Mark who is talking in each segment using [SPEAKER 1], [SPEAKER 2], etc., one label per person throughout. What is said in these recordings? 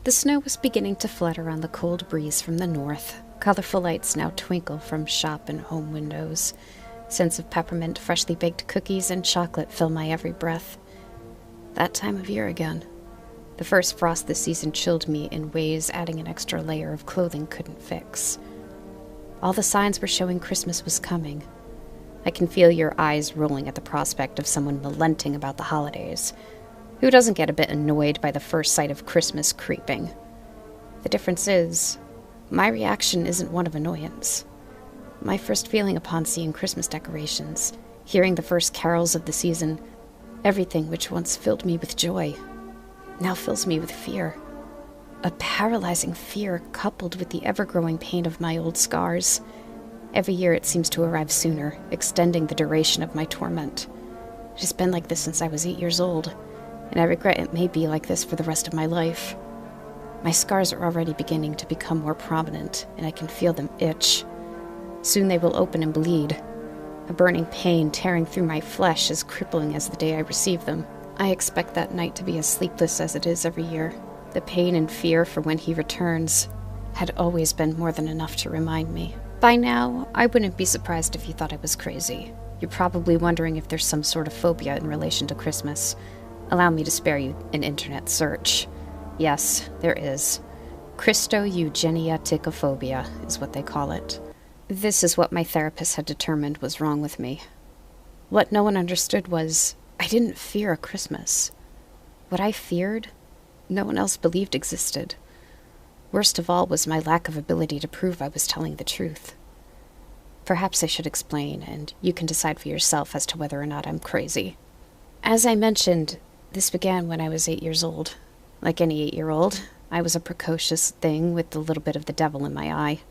[SPEAKER 1] The snow was beginning to flutter on the cold breeze from the north. Colorful lights now twinkle from shop and home windows. Scents of peppermint, freshly baked cookies, and chocolate fill my every breath. That time of year again. The first frost this season chilled me in ways adding an extra layer of clothing couldn't fix. All the signs were showing Christmas was coming. I can feel your eyes rolling at the prospect of someone lamenting about the holidays. Who doesn't get a bit annoyed by the first sight of Christmas creeping? The difference is, my reaction isn't one of annoyance. My first feeling upon seeing Christmas decorations, hearing the first carols of the season, everything which once filled me with joy, now fills me with fear. A paralyzing fear coupled with the ever-growing pain of my old scars. Every year it seems to arrive sooner, extending the duration of my torment. It has been like this since I was 8 years old, and I regret it may be like this for the rest of my life. My scars are already beginning to become more prominent, and I can feel them itch. Soon they will open and bleed. A burning pain tearing through my flesh as crippling as the day I received them. I expect that night to be as sleepless as it is every year. The pain and fear for when he returns had always been more than enough to remind me. By now, I wouldn't be surprised if you thought I was crazy. You're probably wondering if there's some sort of phobia in relation to Christmas. Allow me to spare you an internet search. Yes, there is. Christougenniatikophobia is what they call it. This is what my therapist had determined was wrong with me. What no one understood was, I didn't fear a Christmas. What I feared, no one else believed existed. Worst of all was my lack of ability to prove I was telling the truth. Perhaps I should explain, and you can decide for yourself as to whether or not I'm crazy. As I mentioned, this began when I was 8 years old. Like any 8-year-old, I was a precocious thing with a little bit of the devil in my eye.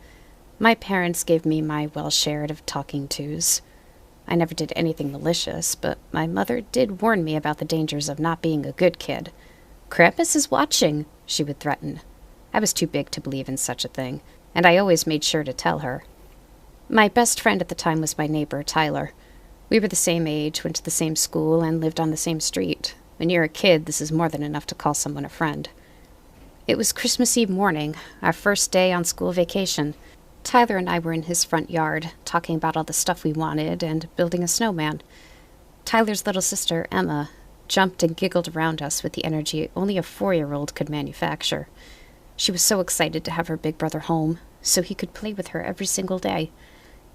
[SPEAKER 1] My parents gave me my well-shared of talking tos. I never did anything malicious, but my mother did warn me about the dangers of not being a good kid. "Krampus is watching," she would threaten. I was too big to believe in such a thing, and I always made sure to tell her. My best friend at the time was my neighbor, Tyler. We were the same age, went to the same school, and lived on the same street. When you're a kid, this is more than enough to call someone a friend. It was Christmas Eve morning, our first day on school vacation. Tyler and I were in his front yard, talking about all the stuff we wanted and building a snowman. Tyler's little sister, Emma, jumped and giggled around us with the energy only a 4-year-old could manufacture. She was so excited to have her big brother home, so he could play with her every single day.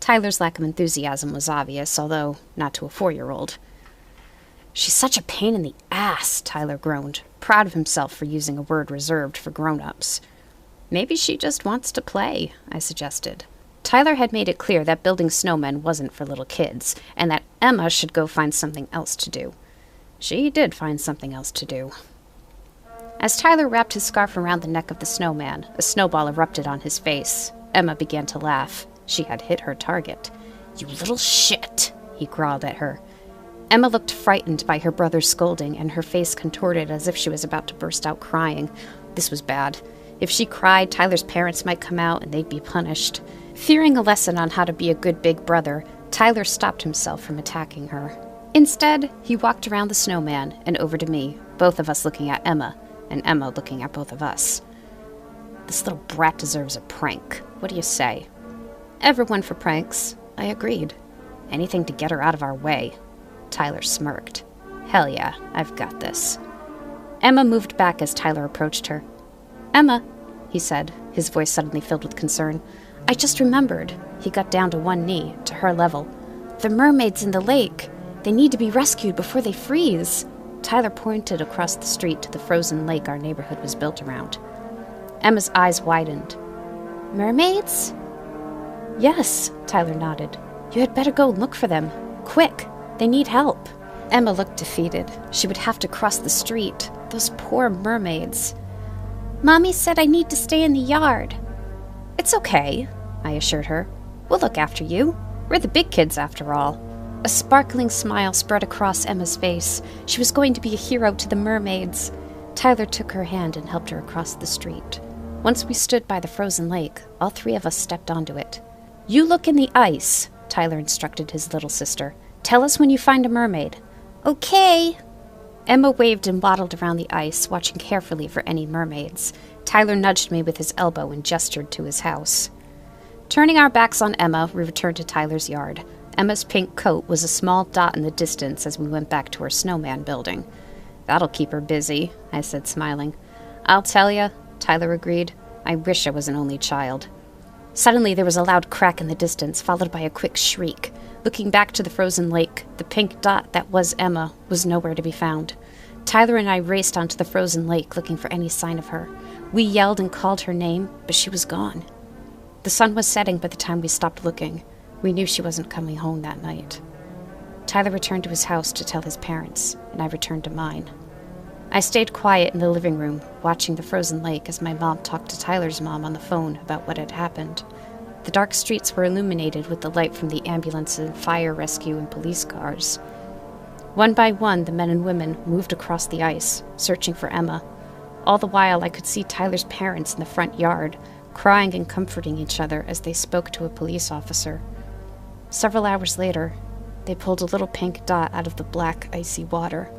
[SPEAKER 1] Tyler's lack of enthusiasm was obvious, although not to a 4-year-old. "She's such a pain in the ass," Tyler groaned, proud of himself for using a word reserved for grown-ups. "Maybe she just wants to play," I suggested. Tyler had made it clear that building snowmen wasn't for little kids, and that Emma should go find something else to do. She did find something else to do. As Tyler wrapped his scarf around the neck of the snowman, a snowball erupted on his face. Emma began to laugh. She had hit her target. "You little shit," he growled at her. Emma looked frightened by her brother's scolding, and her face contorted as if she was about to burst out crying. This was bad. If she cried, Tyler's parents might come out and they'd be punished. Fearing a lesson on how to be a good big brother, Tyler stopped himself from attacking her. Instead, he walked around the snowman and over to me, both of us looking at Emma, and Emma looking at both of us. "This little brat deserves a prank. What do you say?" "Ever one for pranks," I agreed. "Anything to get her out of our way." Tyler smirked. "Hell yeah, I've got this." Emma moved back as Tyler approached her. "Emma," he said, his voice suddenly filled with concern. "I just remembered." He got down to one knee, to her level. "The mermaids in the lake. They need to be rescued before they freeze." Tyler pointed across the street to the frozen lake our neighborhood was built around. Emma's eyes widened. "Mermaids?" "Yes," Tyler nodded. "You had better go look for them. Quick, they need help." Emma looked defeated. She would have to cross the street. Those poor mermaids. "Mommy said I need to stay in the yard." "It's okay," I assured her. "We'll look after you. We're the big kids after all." A sparkling smile spread across Emma's face. She was going to be a hero to the mermaids. Tyler took her hand and helped her across the street. Once we stood by the frozen lake, all three of us stepped onto it. "You look in the ice," Tyler instructed his little sister. "Tell us when you find a mermaid." "Okay." Emma waved and waddled around the ice, watching carefully for any mermaids. Tyler nudged me with his elbow and gestured to his house. Turning our backs on Emma, we returned to Tyler's yard. Emma's pink coat was a small dot in the distance as we went back to our snowman building. "That'll keep her busy," I said, smiling. "I'll tell ya," Tyler agreed. "I wish I was an only child." Suddenly there was a loud crack in the distance, followed by a quick shriek. Looking back to the frozen lake, the pink dot that was Emma was nowhere to be found. Tyler and I raced onto the frozen lake, looking for any sign of her. We yelled and called her name, but she was gone. The sun was setting by the time we stopped looking. We knew she wasn't coming home that night. Tyler returned to his house to tell his parents, and I returned to mine. I stayed quiet in the living room, watching the frozen lake as my mom talked to Tyler's mom on the phone about what had happened. The dark streets were illuminated with the light from the ambulance and fire rescue and police cars. One by one, the men and women moved across the ice, searching for Emma. All the while, I could see Tyler's parents in the front yard, crying and comforting each other as they spoke to a police officer. Several hours later, they pulled a little pink dot out of the black, icy water.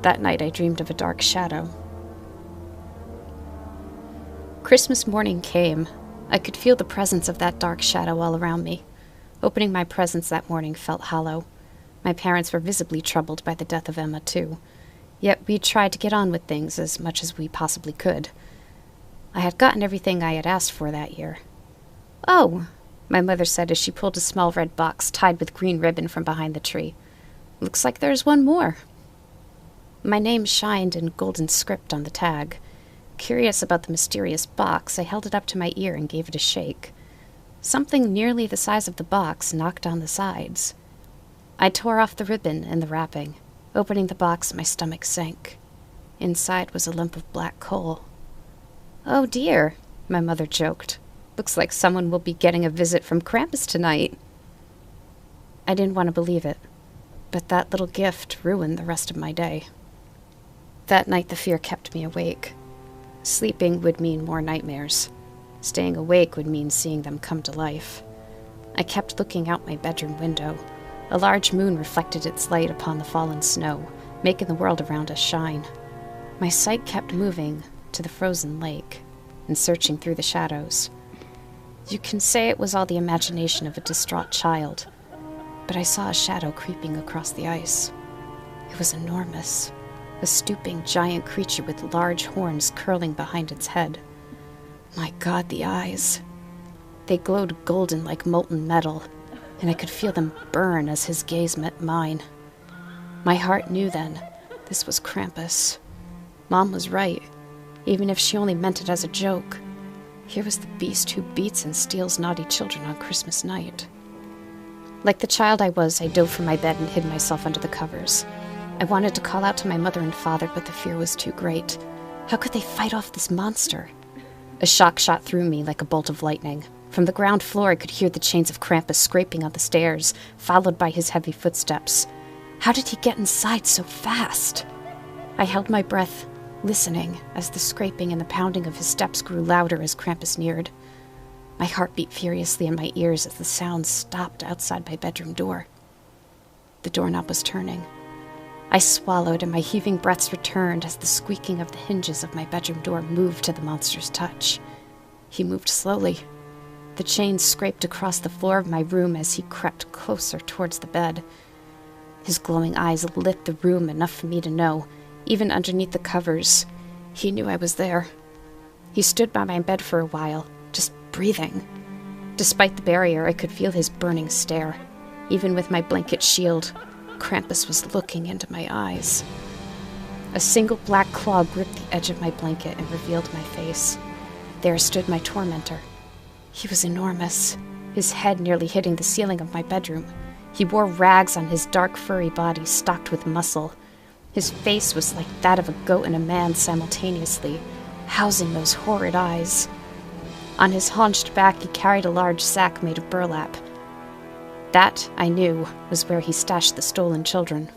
[SPEAKER 1] That night, I dreamed of a dark shadow. Christmas morning came. I could feel the presence of that dark shadow all around me. Opening my presents that morning felt hollow. My parents were visibly troubled by the death of Emma, too. Yet we tried to get on with things as much as we possibly could. I had gotten everything I had asked for that year. "Oh," my mother said as she pulled a small red box tied with green ribbon from behind the tree. "Looks like there's one more." My name shined in golden script on the tag. Curious about the mysterious box, I held it up to my ear and gave it a shake. Something nearly the size of the box knocked on the sides. I tore off the ribbon and the wrapping. Opening the box, my stomach sank. Inside was a lump of black coal. "Oh dear," my mother joked. "Looks like someone will be getting a visit from Krampus tonight." I didn't want to believe it, but that little gift ruined the rest of my day. That night the fear kept me awake. Sleeping would mean more nightmares. Staying awake would mean seeing them come to life. I kept looking out my bedroom window. A large moon reflected its light upon the fallen snow, making the world around us shine. My sight kept moving to the frozen lake and searching through the shadows. You can say it was all the imagination of a distraught child, but I saw a shadow creeping across the ice. It was enormous, a stooping giant creature with large horns curling behind its head. My God, the eyes! They glowed golden like molten metal, and I could feel them burn as his gaze met mine. My heart knew then, this was Krampus. Mom was right, even if she only meant it as a joke. Here was the beast who beats and steals naughty children on Christmas night. Like the child I was, I dove from my bed and hid myself under the covers. I wanted to call out to my mother and father, but the fear was too great. How could they fight off this monster? A shock shot through me like a bolt of lightning. From the ground floor, I could hear the chains of Krampus scraping on the stairs, followed by his heavy footsteps. How did he get inside so fast? I held my breath, listening as the scraping and the pounding of his steps grew louder as Krampus neared. My heart beat furiously in my ears as the sounds stopped outside my bedroom door. The doorknob was turning. I swallowed, and my heaving breaths returned as the squeaking of the hinges of my bedroom door moved to the monster's touch. He moved slowly. The chains scraped across the floor of my room as he crept closer towards the bed. His glowing eyes lit the room enough for me to know, even underneath the covers, he knew I was there. He stood by my bed for a while, just breathing. Despite the barrier, I could feel his burning stare. Even with my blanket shield, Krampus was looking into my eyes. A single black claw gripped the edge of my blanket and revealed my face. There stood my tormentor. He was enormous, his head nearly hitting the ceiling of my bedroom. He wore rags on his dark, furry body stocked with muscle. His face was like that of a goat and a man simultaneously, housing those horrid eyes. On his haunched back, he carried a large sack made of burlap. That, I knew, was where he stashed the stolen children.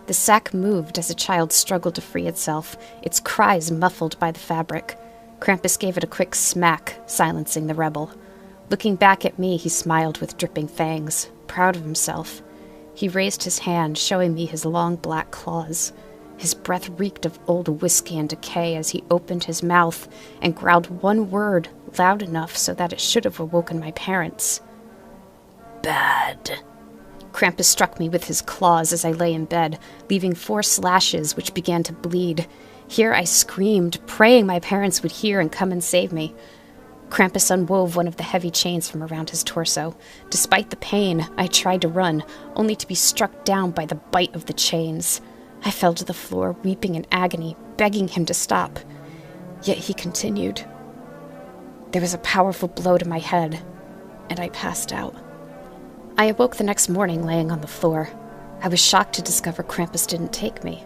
[SPEAKER 1] The sack moved as a child struggled to free itself, its cries muffled by the fabric. Krampus gave it a quick smack, silencing the rebel. Looking back at me, he smiled with dripping fangs, proud of himself. He raised his hand, showing me his long black claws. His breath reeked of old whiskey and decay as he opened his mouth and growled one word loud enough so that it should have awoken my parents. Bad. Krampus struck me with his claws as I lay in bed, leaving 4 slashes which began to bleed. Here I screamed, praying my parents would hear and come and save me. Krampus unwove one of the heavy chains from around his torso. Despite the pain, I tried to run, only to be struck down by the bite of the chains. I fell to the floor, weeping in agony, begging him to stop. Yet he continued. There was a powerful blow to my head, and I passed out. I awoke the next morning laying on the floor. I was shocked to discover Krampus didn't take me.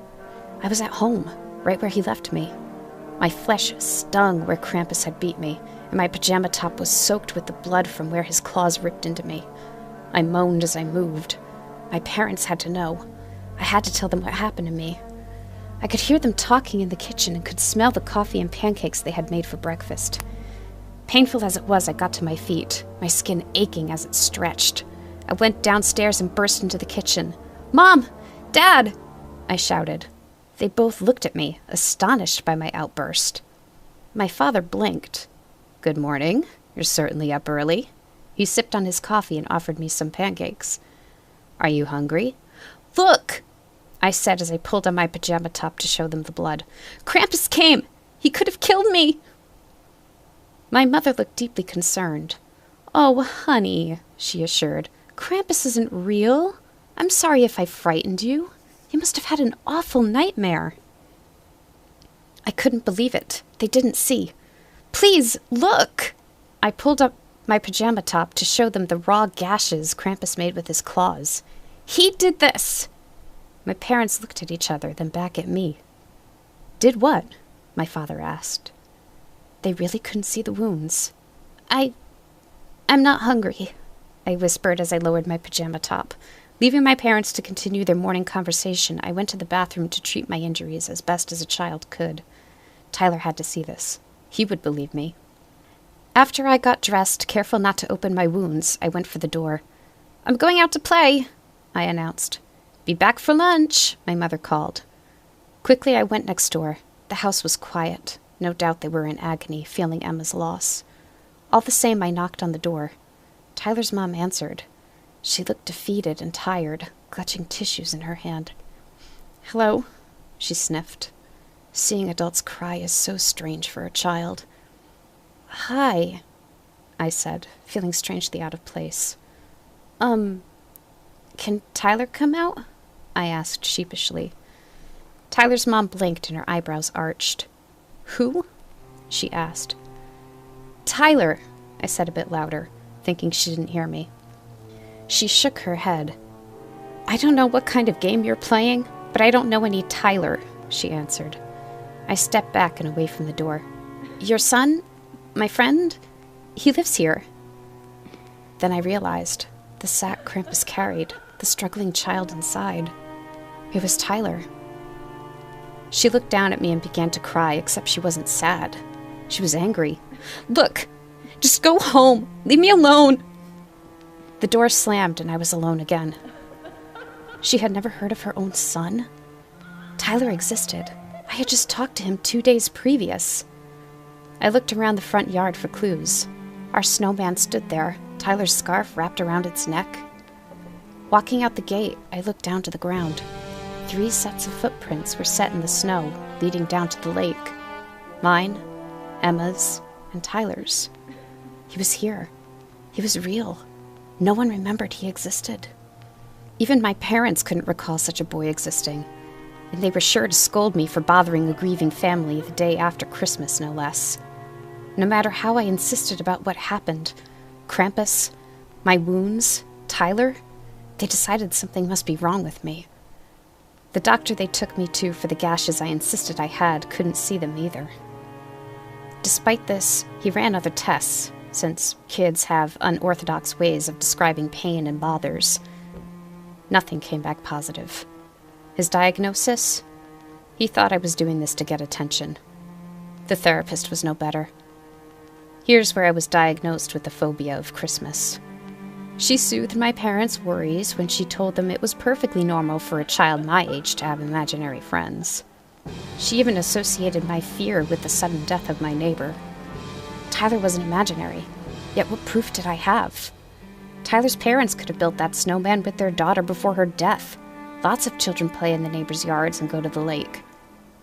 [SPEAKER 1] I was at home, right where he left me. My flesh stung where Krampus had beat me, and my pajama top was soaked with the blood from where his claws ripped into me. I moaned as I moved. My parents had to know. I had to tell them what happened to me. I could hear them talking in the kitchen and could smell the coffee and pancakes they had made for breakfast. Painful as it was, I got to my feet, my skin aching as it stretched. I went downstairs and burst into the kitchen. "Mom! Dad!" I shouted. They both looked at me, astonished by my outburst. My father blinked. "Good morning. You're certainly up early." He sipped on his coffee and offered me some pancakes. "Are you hungry?" "Look!" I said as I pulled on my pajama top to show them the blood. "Krampus came! He could have killed me!" My mother looked deeply concerned. "Oh, honey," she assured. "Krampus isn't real. I'm sorry if I frightened you. You must have had an awful nightmare." I couldn't believe it. They didn't see. "Please, look!" I pulled up my pajama top to show them the raw gashes Krampus made with his claws. "He did this!" My parents looked at each other, then back at me. "Did what?" my father asked. They really couldn't see the wounds. I'm not hungry," I whispered as I lowered my pajama top. Leaving my parents to continue their morning conversation, I went to the bathroom to treat my injuries as best as a child could. Tyler had to see this. He would believe me. After I got dressed, careful not to open my wounds, I went for the door. "I'm going out to play," I announced. "Be back for lunch," my mother called. Quickly, I went next door. The house was quiet. No doubt they were in agony, feeling Emma's loss. All the same, I knocked on the door. Tyler's mom answered. She looked defeated and tired, clutching tissues in her hand. "Hello," she sniffed. Seeing adults cry is so strange for a child. "Hi," I said, feeling strangely out of place. Can Tyler come out?" I asked sheepishly. Tyler's mom blinked and her eyebrows arched. "Who?" she asked. "Tyler," I said a bit louder, thinking she didn't hear me. She shook her head. "I don't know what kind of game you're playing, but I don't know any Tyler," she answered. I stepped back and away from the door. "Your son? My friend? He lives here." Then I realized the sack Krampus carried, the struggling child inside. It was Tyler. She looked down at me and began to cry, except she wasn't sad. She was angry. "Look! Just go home! Leave me alone!" The door slammed and I was alone again. She had never heard of her own son. Tyler existed. I had just talked to him 2 days previous. I looked around the front yard for clues. Our snowman stood there, Tyler's scarf wrapped around its neck. Walking out the gate, I looked down to the ground. 3 sets of footprints were set in the snow, leading down to the lake. Mine, Emma's, and Tyler's. He was here. He was real. No one remembered he existed. Even my parents couldn't recall such a boy existing, and they were sure to scold me for bothering a grieving family the day after Christmas, no less. No matter how I insisted about what happened, Krampus, my wounds, Tyler, they decided something must be wrong with me. The doctor they took me to for the gashes I insisted I had couldn't see them either. Despite this, he ran other tests, since kids have unorthodox ways of describing pain and bothers. Nothing came back positive. His diagnosis? He thought I was doing this to get attention. The therapist was no better. Here's where I was diagnosed with the phobia of Christmas. She soothed my parents' worries when she told them it was perfectly normal for a child my age to have imaginary friends. She even associated my fear with the sudden death of my neighbor. Tyler wasn't imaginary, yet what proof did I have? Tyler's parents could have built that snowman with their daughter before her death. Lots of children play in the neighbors' yards and go to the lake.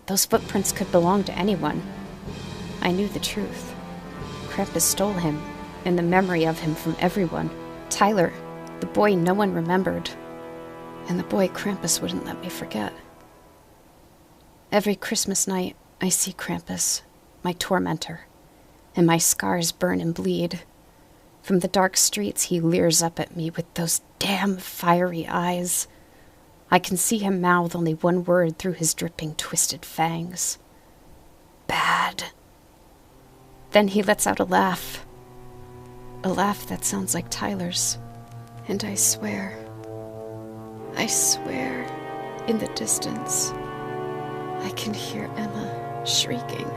[SPEAKER 1] Those footprints could belong to anyone. I knew the truth. Krampus stole him, and the memory of him from everyone. Tyler, the boy no one remembered, and the boy Krampus wouldn't let me forget. Every Christmas night, I see Krampus, my tormentor, and my scars burn and bleed. From the dark streets, he leers up at me with those damn fiery eyes. I can see him mouth only one word through his dripping, twisted fangs. Bad. Then he lets out a laugh that sounds like Tyler's. And I swear, in the distance, I can hear Emma shrieking.